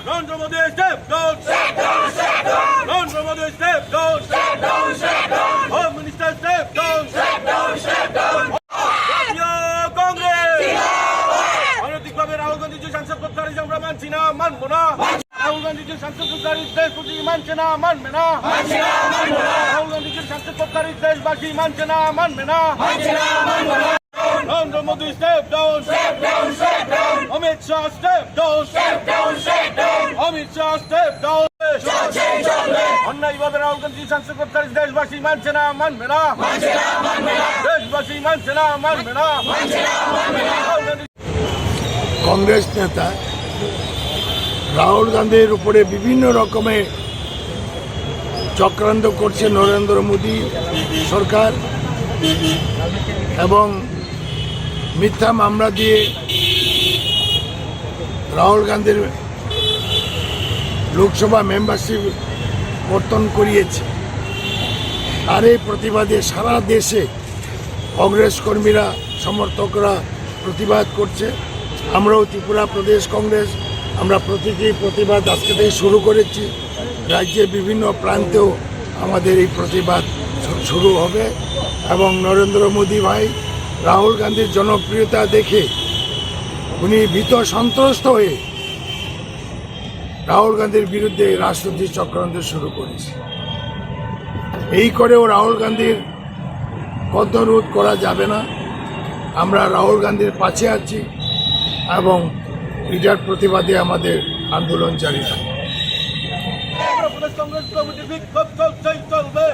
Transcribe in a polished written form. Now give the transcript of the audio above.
Nandra Modi, step down. Step down, step down. Nandra Modi, step down. Step down, step down. Home Minister, step down. Step down, step down. Congress. অনৈতিকভাবে Rahul Gandhi যে সংসদ প্রত্যাহার আমরা মানছি না, মানবো না। রাহুল গান্ধী যে সংসদ প্রত্যাহার দেশবাসী মানছে না, মানবে না। রাহুল গান্ধী যে সংসদ প্রত্যাহার দেশবাসী মানছে না, মানবে না। Nandra Modi, step down. Step down, step down. Amit Shah, step down. Step down, step down. Amit Shah, step down. অন্যায়ভাবে রাহুল গান্ধী সংসদ প্রত্যাহার দেশবাসী মানছে না, মানবে না। দেশবাসী মানছে না, মানবে না। কংগ্রেস নেতা রাহুল গান্ধীর উপরে বিভিন্ন রকমের চক্রান্ত করছে নরেন্দ্র মোদী সরকার এবং মিথ্যা মামলা দিয়ে রাহুল গান্ধীর লোকসভা মেম্বারশিপ কর্তন করিয়েছে। আর এই প্রতিবাদে সারা দেশে কংগ্রেস কর্মীরা সমর্থকরা প্রতিবাদ করছে। আমরাও ত্রিপুরা প্রদেশ কংগ্রেস আমরা প্রতীকী প্রতিবাদ আজকে থেকে শুরু করেছি। রাজ্যের বিভিন্ন প্রান্তেও আমাদের এই প্রতিবাদ শুরু হবে এবং নরেন্দ্র মোদী ভাই রাহুল গান্ধীর জনপ্রিয়তা দেখে উনি ভীত সন্ত্রস্ত হয়ে রাহুল গান্ধীর বিরুদ্ধে রাজনৈতিক চক্রান্ত শুরু করেছে। এই করেও রাহুল গান্ধীর কণ্ঠরোধ করা যাবে না। আমরা রাহুল গান্ধীর পাশে আছি এবং এটার প্রতিবাদে আমাদের আন্দোলন জারি থাকবে। কংগ্রেস কমিটি বিক্ষোভ চলবে।